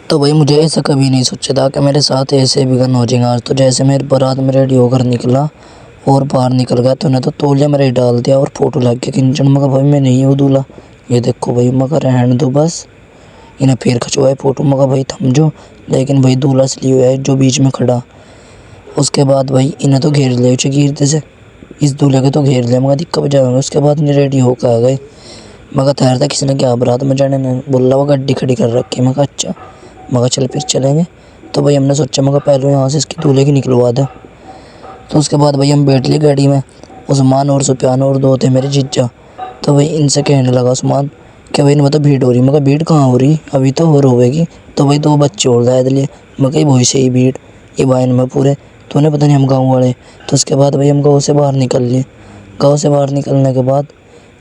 तो भाई मुझे ऐसा कभी नहीं सोचा था कि मेरे साथ ऐसे विघन हो जाएगा आज। तो जैसे मेरे बारात में रेडी होकर निकला और बाहर निकल गया तो उन्हें तो तौलिया मेरे डाल दिया और फोटो लग गया किंचन। मगर भाई मैं नहीं हूँ दूल्हा, ये देखो भाई। मगर रहने दो बस, इन्हें फिर खिंचवाए फ़ोटो। मगर भाई समझो, लेकिन भाई दूल्हा इसलिए हुआ है जो बीच में खड़ा। उसके बाद भाई इन्हें तो घेर लिया गिरते से, इस दूल्हे के तो घेर लिया। मगर दिक्कत जाएंगे। उसके बाद इन्हें रेडी होकर आ गए। मगर ठहरता किसी ने क्या बारात में जाने ने बोला वो गड्डी खड़ी कर रखी। मगर अच्छा, मगर चल फिर चलेंगे। तो भाई हमने सोचा मगर पहले यहाँ से इसकी दूल्हे की निकलवा दे। तो उसके बाद भाई हम बैठ लिए गाड़ी में, उस्मान और सुफियान और दो थे मेरे जीजा। तो भाई इनसे कहने लगा उस्मान कि भाई इनमें तो भीड़ हो रही। मगर भीड़ कहाँ हो रही, अभी तो और होगी। तो भाई दो बच्चे और लाद लिए। मगर वही से ही भीड़ ये वाइन में पूरे। तो उन्हें पता नहीं हम गाँव वाले। तो उसके बाद भाई हम गाँव से बाहर निकल लिए। गाँव से बाहर निकलने के बाद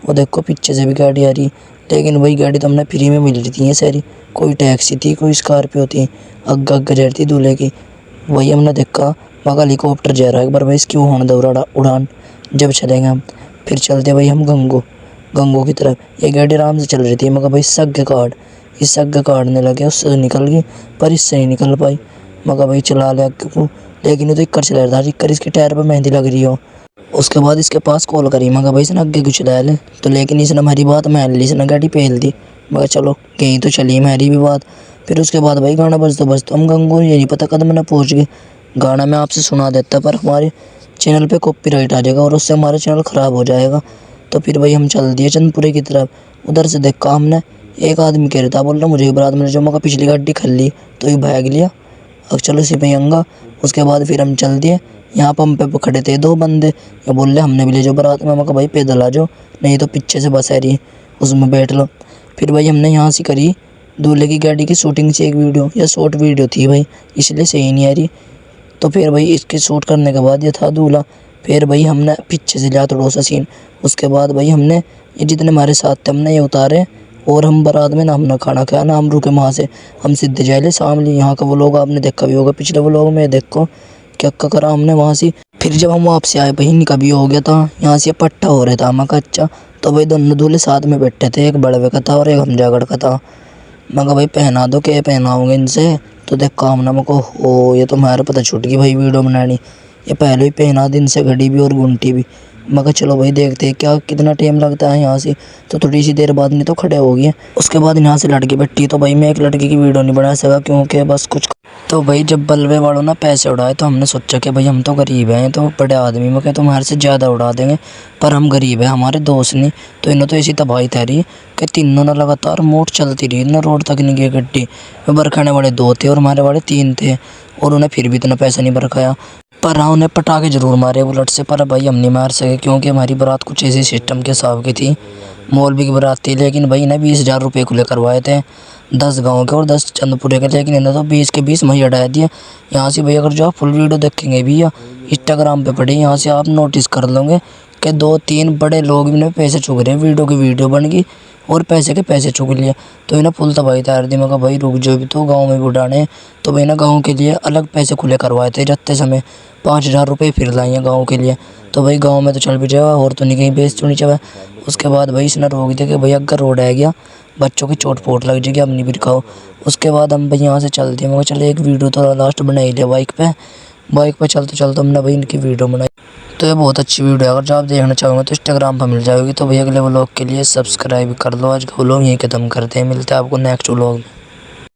वो देखो पीछे से भी गाड़ी आ रही। लेकिन वही गाड़ी तो हमने फ्री में मिल रही थी ये सारी। कोई टैक्सी थी, कोई स्कॉर्पियो थी, अग्गा अग्गा जा रही थी दूल्हे की। वही हमने देखा मगर हेलीकॉप्टर जा रहा है। एक बार भाई इसकी वो होने दो उड़ान। जब चलेंगे हम फिर चलते भाई हम गंगो की तरफ। ये गाड़ी आराम से चल रही थी मगर भाई इस सग काटने लगे, उससे तो निकल गई पर इससे नहीं निकल पाई। मगर भाई चला लिया क्यों, लेकिन वो तो इक्कर चला रहा था। इक्कर इसके टायर पर मेहंदी लग रही हो। उसके बाद इसके पास कॉल करी मगर भाई इसने आगे कुछ डाल तो, लेकिन इसने हमारी बात मान ली, इसने गाड़ी पहल दी। मगर चलो कहीं तो चली हमारी भी बात। फिर उसके बाद भाई गाना बजते हम गंगो ये नहीं पता कदम ना पहुँच गए। गाना मैं आपसे सुना देता पर हमारे चैनल पे कॉपीराइट आ जाएगा और उससे हमारा चैनल ख़राब हो जाएगा। तो फिर भाई हम चल दिए चंदपुरे की तरफ। उधर से देखा हमने एक आदमी कह रहा था, बोल रहा मुझे बारात में जो। मगर पिछली गाड़ी खल ली तो ये भाग लिया। अब चलो सिपहियंगा। उसके बाद फिर हम चल दिए। यहाँ पंप पे खड़े थे दो बंदे, ये बोल रहे हमने भी ले जाओ बारात में। मगर भाई पैदल आ जाओ, नहीं तो पीछे से बस आ रही है उसमें बैठ लो। फिर भाई हमने यहाँ से करी दूल्हे की गाड़ी की शूटिंग से एक वीडियो, या शॉर्ट वीडियो थी भाई इसलिए सही नहीं आ रही। तो फिर भाई इसके शूट करने के बाद ये था दूल्हा। फिर भाई हमने पीछे से लिया थोड़ा सा सीन। उसके बाद भाई हमने ये जितने हमारे साथ थे हमने ये उतारे और हम बारात में ना हमने खाना खाया ना हम रुके वहाँ से। हम सीधे जाए सामने यहाँ का वो लोग आपने देखा भी होगा पिछले वो लोग में, देखो क्या करा हमने वहाँ से। फिर जब हम वापस आए भाई इनका भी हो गया था यहाँ से पट्टा हो रहा था मगर अच्छा। तो भाई दोनों दूल्हे साथ में बैठे थे, एक बड़वे का था और एक हमजागढ़ का था। मगर भाई पहना दो क्या पहनाओगे इनसे। तो देख काम ना मको हो, ये तो हमारा पता छूट गई भाई वीडियो बनानी। ये पहले ही पहना दिन से घड़ी भी और घंटी भी। मगर चलो भाई देखते हैं क्या कितना टाइम लगता है यहाँ से। तो थोड़ी सी देर बाद नहीं तो खड़े हो गए। उसके बाद यहाँ से लड़की बैठी। तो भाई मैं एक लड़की की वीडियो नहीं बना सका क्योंकि बस कुछ। तो भाई जब बल्वे वालों ना पैसे उड़ाए तो हमने सोचा कि भाई हम तो गरीब हैं, तो बड़े आदमी में तो हमारे से ज़्यादा उड़ा देंगे। पर हम गरीब हैं, हमारे दोस्त नहीं। तो इन्होंने तो ऐसी तबाही तैरी कि तीनों ने लगातार मोट चलती रही ना, रोड तक नहीं गई गड्डी। बरखाने वाले दो थे और हमारे वाले तीन थे और उन्हें फिर भी इतना पैसा नहीं बरखाया। पर हाँ उन्हें पटाखे ज़रूर मारे बुलेट से। पर भाई हम नहीं मार सके क्योंकि हमारी बारात कुछ ऐसे सिस्टम के हिसाब की थी, मौलवी की बारात थी। लेकिन भाई इन्हें 20,000 रुपये खुले करवाए थे, 10 गाँव के और 10 चंदपुरे के। लेकिन इन्हें तो 20 के 20 वहीं हटा दिया। यहाँ से भाई अगर जो आप फुल वीडियो देखेंगे भैया इंस्टाग्राम पे पड़े, यहाँ से आप नोटिस कर लोगे कि 2-3 बड़े लोग इन्हें पैसे चुग रहे हैं। वीडियो की वीडियो बन गई और पैसे के पैसे चुग लिए। तो इन्हें फुल तबाही तैयार दी। मगर भाई रुक जो भी तो गाँव में भी उड़ाने। तो भाई ना गाँव के लिए अलग पैसे खुले करवाए थे जाते समय, 5,000 रुपये फिर लाए गाँव के लिए। तो भाई गाँव में तो चल भी जाए और तो नहीं कहीं बेच तो नहीं चाहे। उसके बाद भाई इसने रोक दिया कि भाई अगर रोड आ गया बच्चों की चोट फोट लग जाएगी, अब नहीं भी दिखाओ। उसके बाद हम भाई यहाँ से चलते हैं। मगर चले एक वीडियो तो लास्ट बनाई लिया बाइक पे चलते चलते हमने भाई इनकी वीडियो बनाई। तो ये बहुत अच्छी वीडियो है, अगर जो आप देखना चाहोगे तो इंस्टाग्राम पर मिल जाएगी। तो भाई अगले व्लॉग के लिए सब्सक्राइब कर लो। आज का व्लॉग यहीं ख़त्म करते हैं, मिलते हैं आपको नेक्स्ट व्लॉग में।